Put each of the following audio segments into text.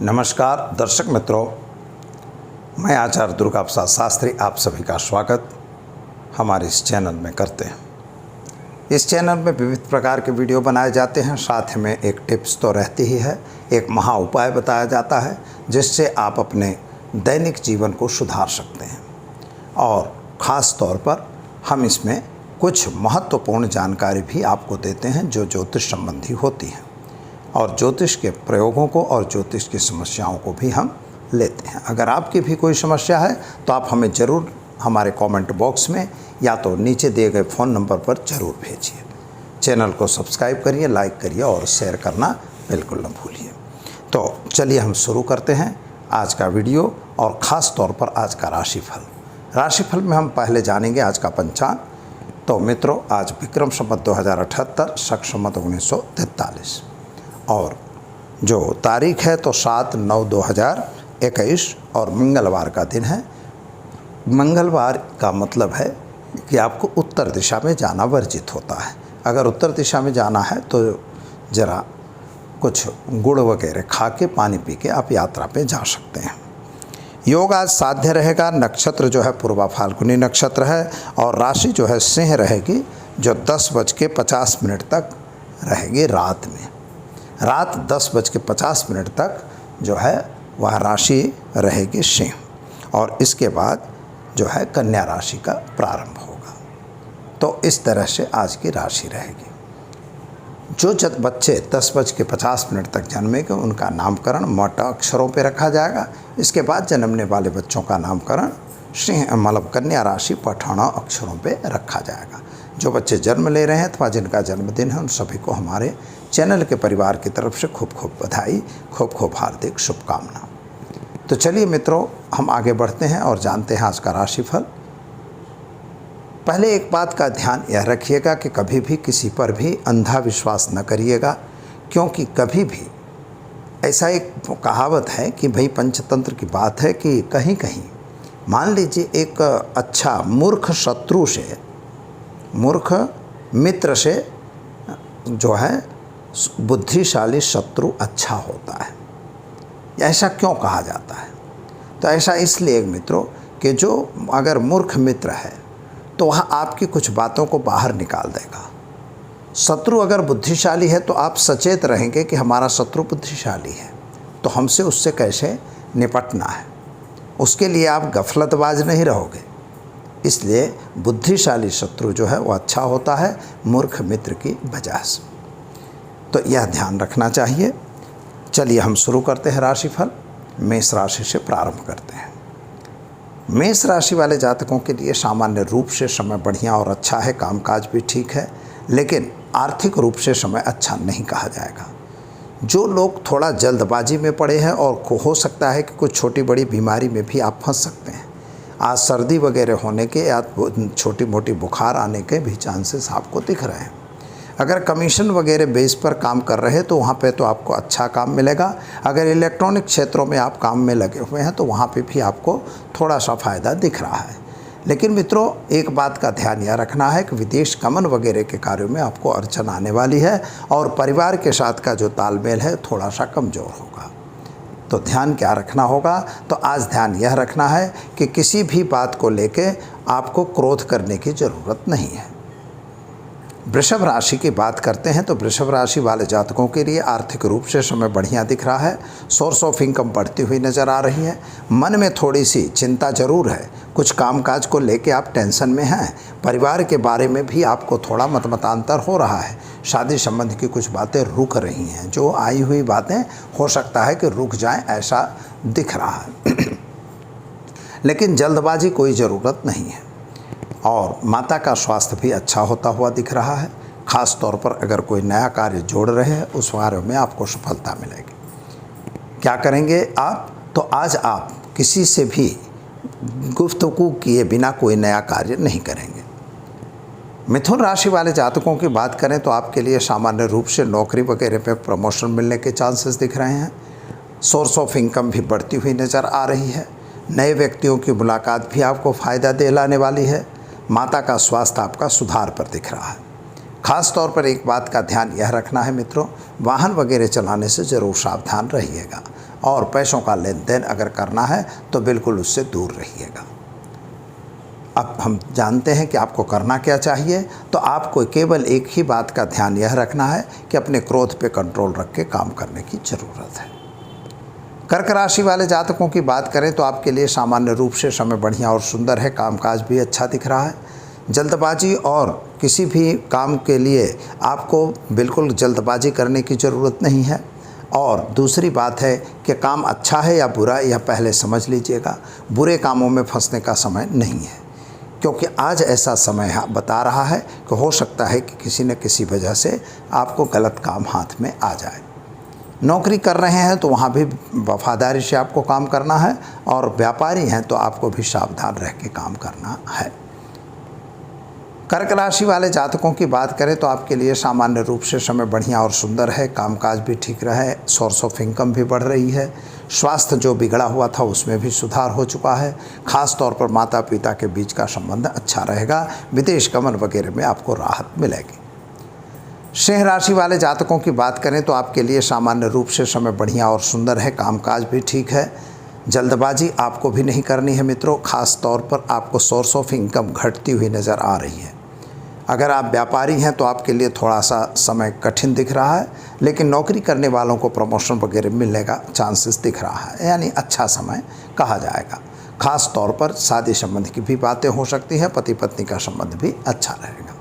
नमस्कार दर्शक मित्रों, मैं आचार्य दुर्गा प्रसाद शास्त्री आप सभी का स्वागत हमारे इस चैनल में करते हैं। इस चैनल में विविध प्रकार के वीडियो बनाए जाते हैं, साथ में एक टिप्स तो रहती ही है, एक महा उपाय बताया जाता है जिससे आप अपने दैनिक जीवन को सुधार सकते हैं। और ख़ास तौर पर हम इसमें कुछ महत्वपूर्ण जानकारी भी आपको देते हैं जो ज्योतिष संबंधी होती हैं, और ज्योतिष के प्रयोगों को और ज्योतिष की समस्याओं को भी हम लेते हैं। अगर आपकी भी कोई समस्या है तो आप हमें ज़रूर हमारे कमेंट बॉक्स में या तो नीचे दिए गए फ़ोन नंबर पर ज़रूर भेजिए। चैनल को सब्सक्राइब करिए, लाइक करिए और शेयर करना बिल्कुल न भूलिए। तो चलिए हम शुरू करते हैं आज का वीडियो, और ख़ास तौर पर आज का राशिफल। राशिफल में हम पहले जानेंगे आज का पंचांग। तो मित्रों, आज विक्रम संवत 2078, शक संवत 1943 और जो तारीख है तो 7/9/2021 और मंगलवार का दिन है। मंगलवार का मतलब है कि आपको उत्तर दिशा में जाना वर्जित होता है। अगर उत्तर दिशा में जाना है तो ज़रा कुछ गुड़ वगैरह खा के, पानी पी के आप यात्रा पे जा सकते हैं। योग आज साध्य रहेगा। नक्षत्र जो है पूर्वा फाल्गुनी नक्षत्र है और राशि जो है सिंह रहेगी, जो 10:50 तक रहेगी रात में। रात 10:50 तक जो है वह राशि रहेगी सिंह, और इसके बाद जो है कन्या राशि का प्रारंभ होगा। तो इस तरह से आज की राशि रहेगी। जो बच्चे 10:50 तक जन्मेंगे उनका नामकरण मोटा अक्षरों पे रखा जाएगा। इसके बाद जन्मने वाले बच्चों का नामकरण सिंह मतलब कन्या राशि पठाना अक्षरों पे रखा जाएगा। जो बच्चे जन्म ले रहे हैं अथवा जिनका जन्मदिन है उन सभी को हमारे चैनल के परिवार की तरफ से खूब खूब बधाई, खूब खूब हार्दिक शुभकामना। तो चलिए मित्रों, हम आगे बढ़ते हैं और जानते हैं आज का राशिफल। पहले एक बात का ध्यान यह रखिएगा कि कभी भी किसी पर भी अंधा विश्वास न करिएगा, क्योंकि कभी भी ऐसा एक कहावत है कि भाई पंचतंत्र की बात है कि कहीं कहीं मान लीजिए एक अच्छा मूर्ख शत्रु से, मूर्ख मित्र से जो है बुद्धिशाली शत्रु अच्छा होता है। ऐसा क्यों कहा जाता है? तो ऐसा इसलिए मित्रों कि जो अगर मूर्ख मित्र है तो वह आपकी कुछ बातों को बाहर निकाल देगा। शत्रु अगर बुद्धिशाली है तो आप सचेत रहेंगे कि हमारा शत्रु बुद्धिशाली है, तो हमसे उससे कैसे निपटना है, उसके लिए आप गफलतबाज नहीं रहोगे। इसलिए बुद्धिशाली शत्रु जो है वो अच्छा होता है मूर्ख मित्र की वजह से। तो यह ध्यान रखना चाहिए। चलिए हम शुरू करते हैं राशिफल। मेष राशि से प्रारंभ करते हैं। मेष राशि वाले जातकों के लिए सामान्य रूप से समय बढ़िया और अच्छा है, कामकाज भी ठीक है, लेकिन आर्थिक रूप से समय अच्छा नहीं कहा जाएगा। जो लोग थोड़ा जल्दबाजी में पड़े हैं और हो सकता है कि कुछ छोटी बड़ी बीमारी में भी आप फंस सकते हैं। आज सर्दी वगैरह होने के या छोटी मोटी बुखार आने के भी चांसेस आपको दिख रहे हैं। अगर कमीशन वगैरह बेस पर काम कर रहे हैं तो वहाँ पे तो आपको अच्छा काम मिलेगा। अगर इलेक्ट्रॉनिक क्षेत्रों में आप काम में लगे हुए हैं तो वहाँ पे भी आपको थोड़ा सा फ़ायदा दिख रहा है। लेकिन मित्रों, एक बात का ध्यान यह रखना है कि विदेश गमन वगैरह के कार्यों में आपको अड़चन आने वाली है, और परिवार के साथ का जो तालमेल है थोड़ा सा कमज़ोर होगा। तो ध्यान क्या रखना होगा? तो आज ध्यान यह रखना है कि किसी भी बात को लेके आपको क्रोध करने की ज़रूरत नहीं है। वृषभ राशि की बात करते हैं तो वृषभ राशि वाले जातकों के लिए आर्थिक रूप से समय बढ़िया दिख रहा है। सोर्स ऑफ इनकम बढ़ती हुई नज़र आ रही है। मन में थोड़ी सी चिंता जरूर है, कुछ कामकाज को लेके आप टेंशन में हैं। परिवार के बारे में भी आपको थोड़ा मतमतांतर हो रहा है। शादी संबंध की कुछ बातें रुक रही हैं, जो आई हुई बातें हो सकता है कि रुक जाएं, ऐसा दिख रहा है। लेकिन जल्दबाजी कोई ज़रूरत नहीं है। और माता का स्वास्थ्य भी अच्छा होता हुआ दिख रहा है। ख़ास तौर पर अगर कोई नया कार्य जोड़ रहे हैं उस कार्य में आपको सफलता मिलेगी। क्या करेंगे आप? तो आज आप किसी से भी गुफ्तगू किए बिना कोई नया कार्य नहीं करेंगे। मिथुन राशि वाले जातकों की बात करें तो आपके लिए सामान्य रूप से नौकरी वगैरह पे प्रमोशन मिलने के चांसेस दिख रहे हैं। सोर्स ऑफ इनकम भी बढ़ती हुई नज़र आ रही है। नए व्यक्तियों की मुलाकात भी आपको फ़ायदा दिलाने वाली है। माता का स्वास्थ्य आपका सुधार पर दिख रहा है। ख़ास तौर पर एक बात का ध्यान यह रखना है मित्रों, वाहन वगैरह चलाने से ज़रूर सावधान रहिएगा। और पैसों का लेन देन अगर करना है तो बिल्कुल उससे दूर रहिएगा। अब हम जानते हैं कि आपको करना क्या चाहिए। तो आपको केवल एक ही बात का ध्यान यह रखना है कि अपने क्रोध पे कंट्रोल रख के काम करने की ज़रूरत है। कर्क राशि वाले जातकों की बात करें तो आपके लिए सामान्य रूप से समय बढ़िया और सुंदर है, कामकाज भी अच्छा दिख रहा है। जल्दबाजी और किसी भी काम के लिए आपको बिल्कुल जल्दबाजी करने की ज़रूरत नहीं है। और दूसरी बात है कि काम अच्छा है या बुरा यह पहले समझ लीजिएगा। बुरे कामों में फंसने का समय नहीं है, क्योंकि आज ऐसा समय बता रहा है कि हो सकता है कि किसी न किसी वजह से आपको गलत काम हाथ में आ जाए। नौकरी कर रहे हैं तो वहाँ भी वफादारी से आपको काम करना है, और व्यापारी हैं तो आपको भी सावधान रह के काम करना है। कर्क राशि वाले जातकों की बात करें तो आपके लिए सामान्य रूप से समय बढ़िया और सुंदर है, कामकाज भी ठीक रहे, सोर्स ऑफ इनकम भी बढ़ रही है। स्वास्थ्य जो बिगड़ा हुआ था उसमें भी सुधार हो चुका है। खास तौर पर माता पिता के बीच का संबंध अच्छा रहेगा। विदेश गमन वगैरह में आपको राहत मिलेगी। सिंह राशि वाले जातकों की बात करें तो आपके लिए सामान्य रूप से समय बढ़िया और सुंदर है, कामकाज भी ठीक है। जल्दबाजी आपको भी नहीं करनी है मित्रों। खास तौर पर आपको सोर्स ऑफ इनकम घटती हुई नज़र आ रही है। अगर आप व्यापारी हैं तो आपके लिए थोड़ा सा समय कठिन दिख रहा है, लेकिन नौकरी करने वालों को प्रमोशन वगैरह मिलने का चांसेस दिख रहा है, यानी अच्छा समय कहा जाएगा। खास तौर पर शादी संबंध की भी बातें हो सकती हैं, पति पत्नी का संबंध भी अच्छा रहेगा।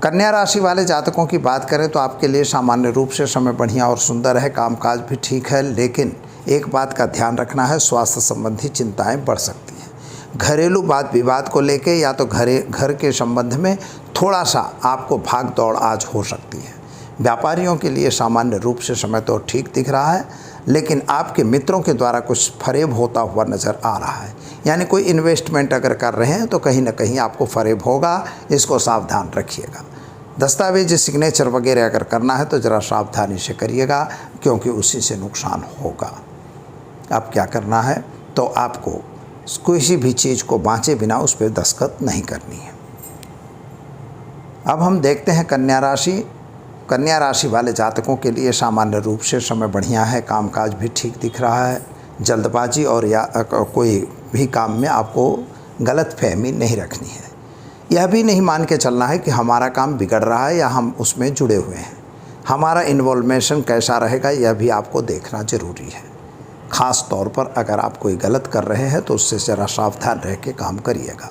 कन्या राशि वाले जातकों की बात करें तो आपके लिए सामान्य रूप से समय बढ़िया और सुंदर है, कामकाज भी ठीक है, लेकिन एक बात का ध्यान रखना है, स्वास्थ्य संबंधी चिंताएं बढ़ सकती हैं। घरेलू वाद विवाद को लेके या तो घर के संबंध में थोड़ा सा आपको भाग दौड़ आज हो सकती है। व्यापारियों के लिए सामान्य रूप से समय तो ठीक दिख रहा है, लेकिन आपके मित्रों के द्वारा कुछ फरेब होता हुआ नज़र आ रहा है। यानी कोई इन्वेस्टमेंट अगर कर रहे हैं तो कहीं ना कहीं आपको फरेब होगा, इसको सावधान रखिएगा। दस्तावेज सिग्नेचर वगैरह अगर करना है तो ज़रा सावधानी से करिएगा, क्योंकि उसी से नुकसान होगा। अब क्या करना है, तो आपको किसी भी चीज़ को बाँचे बिना उस पर दस्तखत नहीं करनी है। अब हम देखते हैं कन्या राशि। कन्या राशि वाले जातकों के लिए सामान्य रूप से समय बढ़िया है, कामकाज भी ठीक दिख रहा है। जल्दबाजी और या कोई भी काम में आपको गलतफहमी नहीं रखनी है। यह भी नहीं मान के चलना है कि हमारा काम बिगड़ रहा है या हम उसमें जुड़े हुए हैं। हमारा इन्वॉल्वमेंट कैसा रहेगा यह भी आपको देखना ज़रूरी है। ख़ास तौर पर अगर आप कोई गलत कर रहे हैं तो उससे ज़रा सावधान रह के काम करिएगा।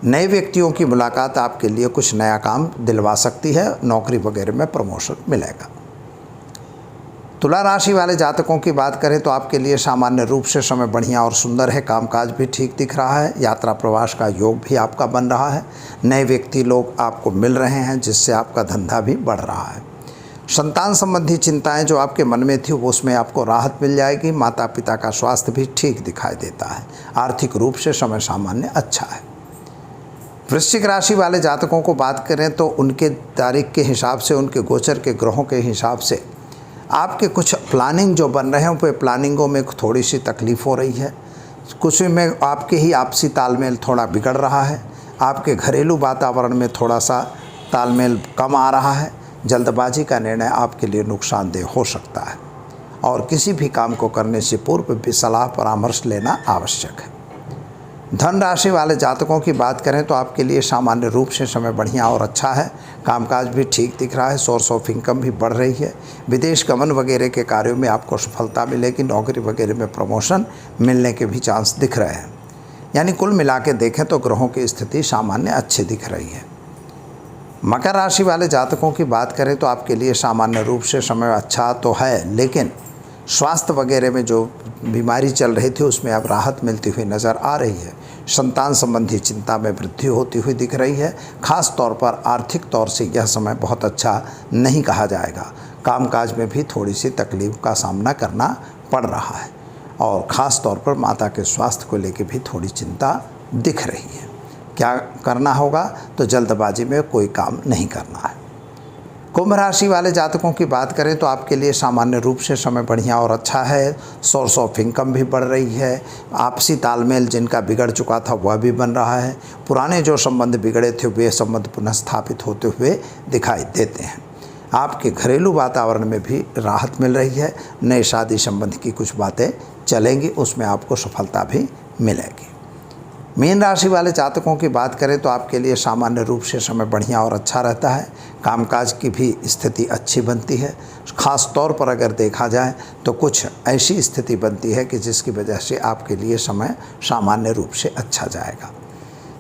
नए व्यक्तियों की मुलाकात आपके लिए कुछ नया काम दिलवा सकती है, नौकरी वगैरह में प्रमोशन मिलेगा। तुला राशि वाले जातकों की बात करें तो आपके लिए सामान्य रूप से समय बढ़िया और सुंदर है, कामकाज भी ठीक दिख रहा है। यात्रा प्रवास का योग भी आपका बन रहा है। नए व्यक्ति लोग आपको मिल रहे हैं, जिससे आपका धंधा भी बढ़ रहा है। संतान संबंधी चिंताएं जो आपके मन में थी वो उसमें आपको राहत मिल जाएगी। माता पिता का स्वास्थ्य भी ठीक दिखाई देता है। आर्थिक रूप से समय सामान्य अच्छा है। वृश्चिक राशि वाले जातकों को बात करें तो उनके तारीख के हिसाब से, उनके गोचर के ग्रहों के हिसाब से आपके कुछ प्लानिंग जो बन रहे हैं वो प्लानिंगों में थोड़ी सी तकलीफ़ हो रही है। कुछ में आपके ही आपसी तालमेल थोड़ा बिगड़ रहा है। आपके घरेलू वातावरण में थोड़ा सा तालमेल कम आ रहा है। जल्दबाजी का निर्णय आपके लिए नुकसानदेह हो सकता है, और किसी भी काम को करने से पूर्व भी सलाह परामर्श लेना आवश्यक है। धन राशि वाले जातकों की बात करें तो आपके लिए सामान्य रूप से समय बढ़िया और अच्छा है, कामकाज भी ठीक दिख रहा है। सोर्स ऑफ इनकम भी बढ़ रही है। विदेश गमन वगैरह के कार्यों में आपको सफलता मिलेगी। नौकरी वगैरह में प्रमोशन मिलने के भी चांस दिख रहे हैं। यानी कुल मिला के देखें तो ग्रहों की स्थिति सामान्य अच्छी दिख रही है। मकर राशि वाले जातकों की बात करें तो आपके लिए सामान्य रूप से समय अच्छा तो है, लेकिन स्वास्थ्य वगैरह में जो बीमारी चल रही थी उसमें अब राहत मिलती हुई नज़र आ रही है। संतान संबंधी चिंता में वृद्धि होती हुई दिख रही है। खास तौर पर आर्थिक तौर से यह समय बहुत अच्छा नहीं कहा जाएगा। कामकाज में भी थोड़ी सी तकलीफ का सामना करना पड़ रहा है, और ख़ास तौर पर माता के स्वास्थ्य को लेकर भी थोड़ी चिंता दिख रही है। क्या करना होगा, तो जल्दबाजी में कोई काम नहीं करना है। कुंभ राशि वाले जातकों की बात करें तो आपके लिए सामान्य रूप से समय बढ़िया और अच्छा है। सोर्स ऑफ इनकम भी बढ़ रही है। आपसी तालमेल जिनका बिगड़ चुका था वह भी बन रहा है। पुराने जो संबंध बिगड़े थे वे संबंध पुनः स्थापित होते हुए दिखाई देते हैं। आपके घरेलू वातावरण में भी राहत मिल रही है। नए शादी संबंधी की कुछ बातें चलेंगी, उसमें आपको सफलता भी मिलेगी। मीन राशि वाले जातकों की बात करें तो आपके लिए सामान्य रूप से समय बढ़िया और अच्छा रहता है। कामकाज की भी स्थिति अच्छी बनती है। ख़ास तौर पर अगर देखा जाए तो कुछ ऐसी स्थिति बनती है कि जिसकी वजह से आपके लिए समय सामान्य रूप से अच्छा जाएगा।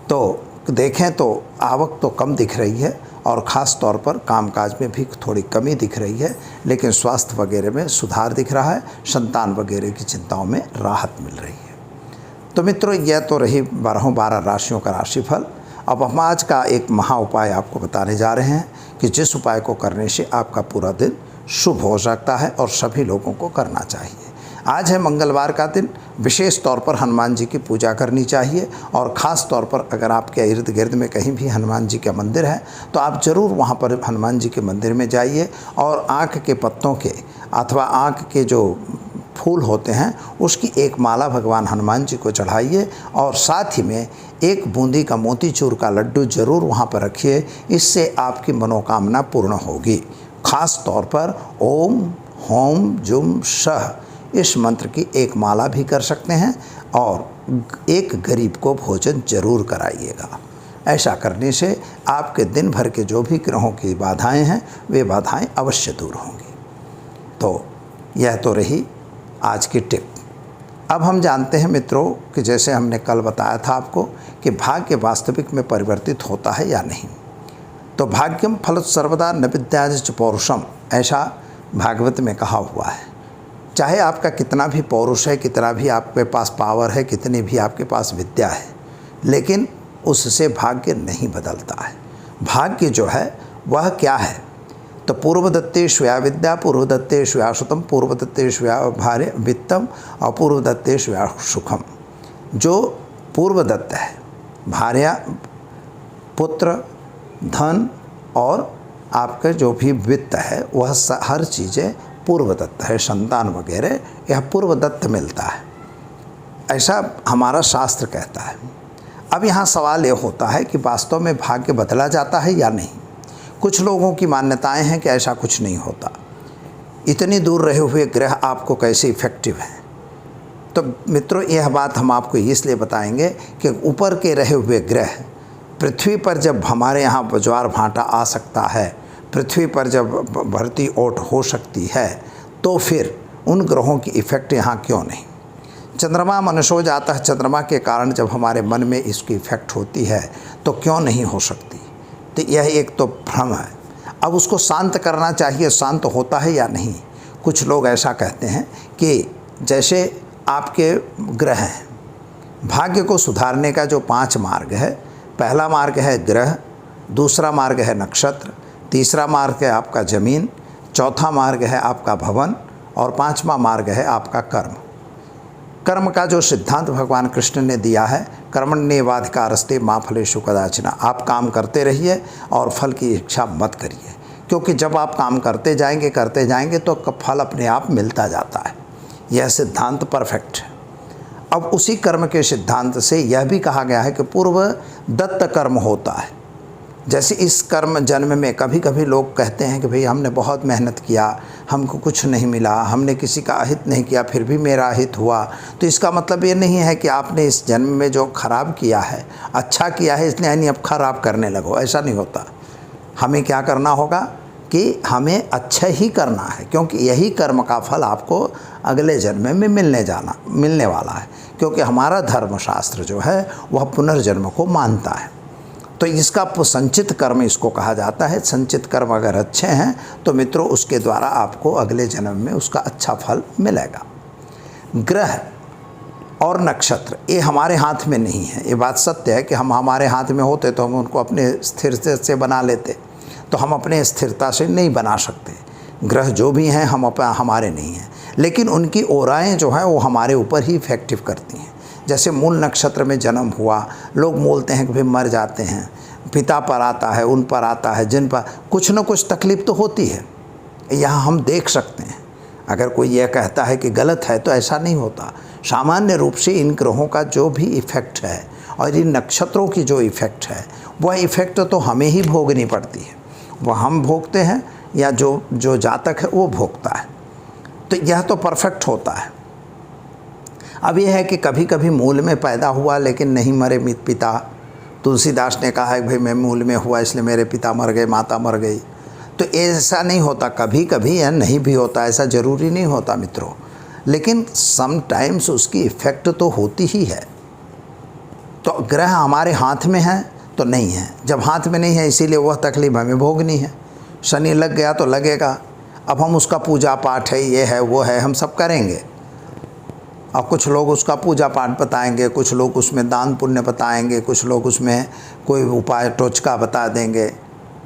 तो देखें तो आवक तो कम दिख रही है और ख़ास तौर पर कामकाज में भी थोड़ी कमी दिख रही है, लेकिन स्वास्थ्य वगैरह में सुधार दिख रहा है। संतान वगैरह की चिंताओं में राहत मिल रही है। तो मित्रों, यह तो रही 12 राशियों का राशिफल। अब हम आज का एक महा उपाय आपको बताने जा रहे हैं कि जिस उपाय को करने से आपका पूरा दिन शुभ हो सकता है और सभी लोगों को करना चाहिए। आज है मंगलवार का दिन। विशेष तौर पर हनुमान जी की पूजा करनी चाहिए और ख़ास तौर पर अगर आपके इर्द गिर्द में कहीं भी हनुमान जी का मंदिर है तो आप ज़रूर वहाँ पर हनुमान जी के मंदिर में जाइए और आँख के पत्तों के अथवा आँख के जो फूल होते हैं उसकी एक माला भगवान हनुमान जी को चढ़ाइए और साथ ही में एक बूंदी का मोतीचूर का लड्डू ज़रूर वहाँ पर रखिए। इससे आपकी मनोकामना पूर्ण होगी। ख़ास तौर पर ओम होम जुम शह इस मंत्र की एक माला भी कर सकते हैं और एक गरीब को भोजन जरूर कराइएगा। ऐसा करने से आपके दिन भर के जो भी ग्रहों की बाधाएं हैं वे बाधाएं अवश्य दूर होंगी। तो यह तो रही आज की टिप। अब हम जानते हैं मित्रों कि जैसे हमने कल बताया था आपको कि भाग्य वास्तविक में परिवर्तित होता है या नहीं। तो भाग्यम फलत सर्वदा न विद्याज पौरुषम, ऐसा भागवत में कहा हुआ है। चाहे आपका कितना भी पौरुष है, कितना भी आपके पास पावर है, कितनी भी आपके पास विद्या है, लेकिन उससे भाग्य नहीं बदलता है। भाग्य जो है वह क्या है? तो पूर्वदत्ते श्वया विद्या, पूर्वदत्ते श्वया सुतम, पूर्वदत्ते श्वया भार्य वित्तम और पूर्वदत्ते श्वया सुखम। जो पूर्वदत्त है, भार्या, पुत्र, धन और आपका जो भी वित्त है वह हर चीज़ें पूर्वदत्त है। संतान वगैरह यह पूर्वदत्त मिलता है, ऐसा हमारा शास्त्र कहता है। अब यहाँ सवाल ये होता है कि वास्तव में भाग्य बदला जाता है या नहीं। कुछ लोगों की मान्यताएं हैं कि ऐसा कुछ नहीं होता। इतनी दूर रहे हुए ग्रह आपको कैसे इफ़ेक्टिव हैं? तो मित्रों, यह बात हम आपको इसलिए बताएंगे कि ऊपर के रहे हुए ग्रह पृथ्वी पर जब हमारे यहाँ ज्वार भाटा आ सकता है, पृथ्वी पर जब भरती ओट हो सकती है, तो फिर उन ग्रहों की इफ़ेक्ट यहाँ क्यों नहीं? चंद्रमा मनुष्यो जाता है, चंद्रमा के कारण जब हमारे मन में इसकी इफ़ेक्ट होती है तो क्यों नहीं हो सकती? तो यह एक तो भ्रम है। अब उसको शांत करना चाहिए, शांत होता है या नहीं? कुछ लोग ऐसा कहते हैं कि जैसे आपके ग्रह हैं, भाग्य को सुधारने का जो 5 मार्ग है, पहला मार्ग है ग्रह, दूसरा मार्ग है नक्षत्र, तीसरा मार्ग है आपका ज़मीन, चौथा मार्ग है आपका भवन और 5वां मार्ग है आपका कर्म। कर्म का जो सिद्धांत भगवान कृष्ण ने दिया है, कर्मण्येवाधिकारस्ते मा फलेषु कदाचन, आप काम करते रहिए और फल की इच्छा मत करिए, क्योंकि जब आप काम करते जाएंगे तो फल अपने आप मिलता जाता है। यह सिद्धांत परफेक्ट है। अब उसी कर्म के सिद्धांत से यह भी कहा गया है कि पूर्व दत्त कर्म होता है। जैसे इस कर्म जन्म में कभी कभी लोग कहते हैं कि भाई हमने बहुत मेहनत किया, हमको कुछ नहीं मिला, हमने किसी का अहित नहीं किया, फिर भी मेरा अहित हुआ। तो इसका मतलब ये नहीं है कि आपने इस जन्म में जो खराब किया है अच्छा किया है, इसलिए यानी अब खराब करने लगो, ऐसा नहीं होता। हमें क्या करना होगा कि हमें अच्छा ही करना है, क्योंकि यही कर्म का फल आपको अगले जन्म में मिलने वाला है। क्योंकि हमारा धर्मशास्त्र जो है वह पुनर्जन्म को मानता है। तो इसका संचित कर्म इसको कहा जाता है। संचित कर्म अगर अच्छे हैं तो मित्रों उसके द्वारा आपको अगले जन्म में उसका अच्छा फल मिलेगा। ग्रह और नक्षत्र ये हमारे हाथ में नहीं है। ये बात सत्य है कि हमारे हाथ में होते तो हम उनको अपने स्थिरता से बना लेते, तो हम अपने स्थिरता से नहीं बना सकते। ग्रह जो भी हैं हमारे नहीं हैं, लेकिन उनकी ओराएँ जो हैं वो हमारे ऊपर ही इफेक्टिव करती हैं। जैसे मूल नक्षत्र में जन्म हुआ, लोग बोलते हैं कि भाई मर जाते हैं, पिता पर आता है, उन पर आता है, जिन पर कुछ न कुछ तकलीफ़ तो होती है। यहाँ हम देख सकते हैं। अगर कोई यह कहता है कि गलत है तो ऐसा नहीं होता। सामान्य रूप से इन ग्रहों का जो भी इफ़ेक्ट है और इन नक्षत्रों की जो इफ़ेक्ट है वह इफ़ेक्ट तो हमें ही भोगनी पड़ती है। वह हम भोगते हैं या जो जातक है वो भोगता है। तो यह तो परफेक्ट होता है। अब यह है कि कभी कभी मूल में पैदा हुआ लेकिन नहीं मरे पिता। तुलसीदास ने कहा है भाई मैं मूल में हुआ इसलिए मेरे पिता मर गए, माता मर गई। तो ऐसा नहीं होता, कभी कभी यह नहीं भी होता, ऐसा ज़रूरी नहीं होता मित्रों। लेकिन समटाइम्स उसकी इफ़ेक्ट तो होती ही है। तो ग्रह हमारे हाथ में है तो नहीं है, जब हाथ में नहीं है इसीलिए वह तकलीफ हमें भोगनी है। शनि लग गया तो लगेगा। अब हम उसका पूजा पाठ है, ये है वो है, हम सब करेंगे। और कुछ लोग उसका पूजा पाठ बताएंगे, कुछ लोग उसमें दान पुण्य बताएंगे, कुछ लोग उसमें कोई उपाय टोचका बता देंगे,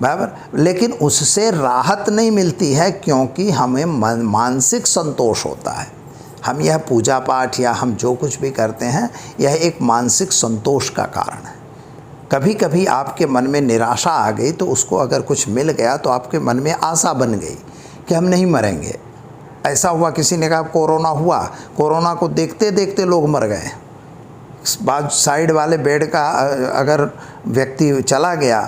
बराबर। लेकिन उससे राहत नहीं मिलती है, क्योंकि हमें मानसिक संतोष होता है। हम यह पूजा पाठ या हम जो कुछ भी करते हैं यह एक मानसिक संतोष का कारण है। कभी कभी आपके मन में निराशा आ गई तो उसको अगर कुछ मिल गया तो आपके मन में आशा बन गई कि हम नहीं मरेंगे। ऐसा हुआ, किसी ने कहा कोरोना हुआ, कोरोना को देखते देखते लोग मर गए। बाद साइड वाले बेड का अगर व्यक्ति चला गया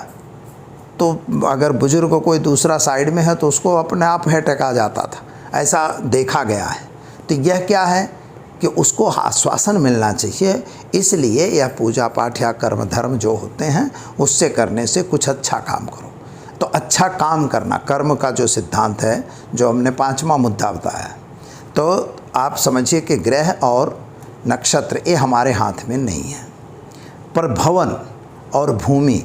तो अगर बुजुर्ग कोई दूसरा साइड में है तो उसको अपने आप अटैक आ जाता था, ऐसा देखा गया है। तो यह क्या है कि उसको आश्वासन मिलना चाहिए। इसलिए यह पूजा पाठ या कर्म धर्म जो होते हैं उससे करने से कुछ अच्छा काम करो। तो अच्छा काम करना कर्म का जो सिद्धांत है, जो हमने 5वां मुद्दा बताया, तो आप समझिए कि ग्रह और नक्षत्र ये हमारे हाथ में नहीं है, पर भवन और भूमि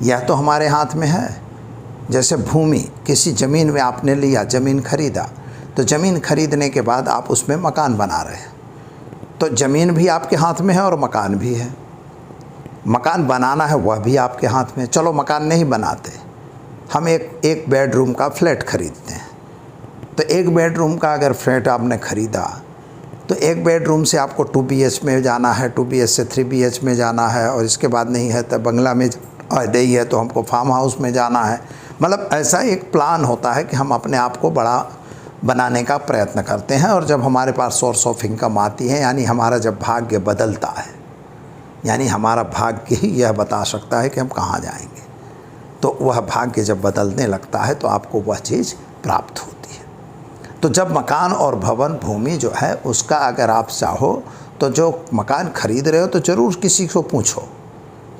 यह तो हमारे हाथ में है। जैसे भूमि, किसी ज़मीन में आपने लिया, ज़मीन खरीदा, तो ज़मीन खरीदने के बाद आप उसमें मकान बना रहे हैं, तो ज़मीन भी आपके हाथ में है और मकान भी है। मकान बनाना है वह भी आपके हाथ में। चलो मकान नहीं बनाते, हम एक बेडरूम का फ्लैट खरीदते हैं। तो एक बेडरूम का अगर फ्लैट आपने ख़रीदा तो एक बेडरूम से आपको 2 BH में जाना है, 2 BH से 3 BH में जाना है, और इसके बाद नहीं है तो बंगला में नहीं है तो हमको फार्म हाउस में जाना है। मतलब ऐसा एक प्लान होता है कि हम अपने आप को बड़ा बनाने का प्रयत्न करते हैं। और जब हमारे पास सोर्स ऑफ इनकम आती है, यानी हमारा जब भाग्य बदलता है, यानी हमारा भाग्य ही यह बता सकता है कि हम कहाँ जाएंगे, तो वह भाग्य जब बदलने लगता है तो आपको वह चीज़ प्राप्त होती है। तो जब मकान और भवन भूमि जो है उसका अगर आप चाहो तो जो मकान खरीद रहे हो तो ज़रूर किसी को पूछो,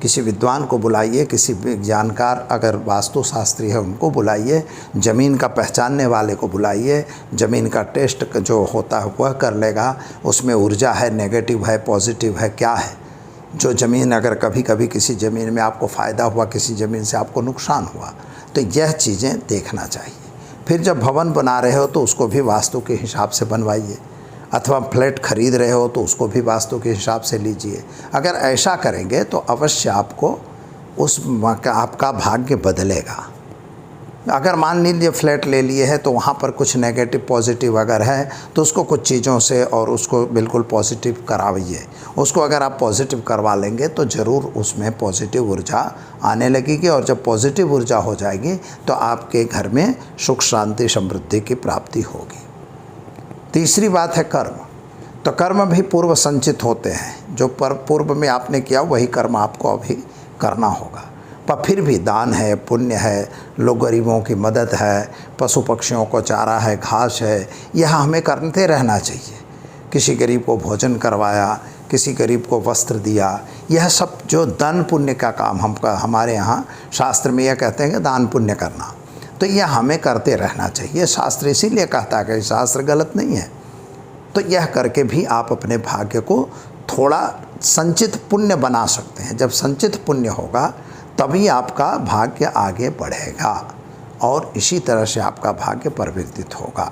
किसी विद्वान को बुलाइए, किसी जानकार अगर वास्तुशास्त्री है उनको बुलाइए, ज़मीन का पहचानने वाले को बुलाइए, ज़मीन का टेस्ट जो होता है वह कर लेगा, उसमें ऊर्जा है, नेगेटिव है, पॉजिटिव है, क्या है। जो ज़मीन अगर कभी कभी किसी ज़मीन में आपको फ़ायदा हुआ, किसी ज़मीन से आपको नुकसान हुआ, तो यह चीज़ें देखना चाहिए। फिर जब भवन बना रहे हो तो उसको भी वास्तु के हिसाब से बनवाइए, अथवा फ्लैट खरीद रहे हो तो उसको भी वास्तु के हिसाब से लीजिए। अगर ऐसा करेंगे तो अवश्य आपको आपका भाग्य बदलेगा। अगर मान लीजिए फ्लैट ले लिए है तो वहाँ पर कुछ नेगेटिव पॉजिटिव अगर है तो उसको कुछ चीज़ों से और उसको बिल्कुल पॉजिटिव कराइए। उसको अगर आप पॉजिटिव करवा लेंगे तो ज़रूर उसमें पॉजिटिव ऊर्जा आने लगेगी, और जब पॉजिटिव ऊर्जा हो जाएगी तो आपके घर में सुख शांति समृद्धि की प्राप्ति होगी। तीसरी बात है कर्म। तो कर्म भी पूर्व संचित होते हैं, जो पूर्व में आपने किया वही कर्म आपको अभी करना होगा। पर फिर भी दान है, पुण्य है, लोग गरीबों की मदद है, पशु पक्षियों को चारा है, घास है, यह हमें करते रहना चाहिए। किसी गरीब को भोजन करवाया, किसी गरीब को वस्त्र दिया, यह सब जो दान पुण्य का काम हमारे यहाँ शास्त्र में यह कहते हैं कि दान पुण्य करना, तो यह हमें करते रहना चाहिए। शास्त्र इसीलिए कहता है कि शास्त्र गलत नहीं है। तो यह करके भी आप अपने भाग्य को थोड़ा संचित पुण्य बना सकते हैं। जब संचित पुण्य होगा तभी आपका भाग्य आगे बढ़ेगा और इसी तरह से आपका भाग्य परिवर्तित होगा।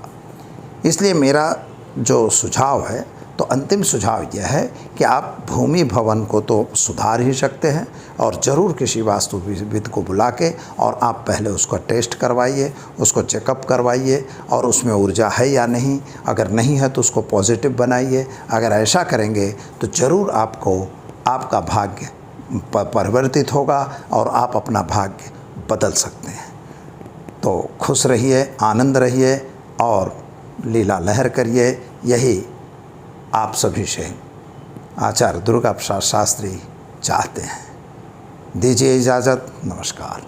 इसलिए मेरा जो सुझाव है, तो अंतिम सुझाव यह है कि आप भूमि भवन को तो सुधार ही सकते हैं, और ज़रूर किसी वास्तुविद को बुला के और आप पहले उसका टेस्ट करवाइए, उसको चेकअप करवाइए, और उसमें ऊर्जा है या नहीं, अगर नहीं है तो उसको पॉजिटिव बनाइए। अगर ऐसा करेंगे तो ज़रूर आपको आपका भाग्य परिवर्तित होगा और आप अपना भाग्य बदल सकते हैं। तो खुश रहिए, आनंद रहिए और लीला लहर करिए, यही आप सभी से आचार्य दुर्गा प्रसाद शास्त्री चाहते हैं। दीजिए इजाज़त। नमस्कार।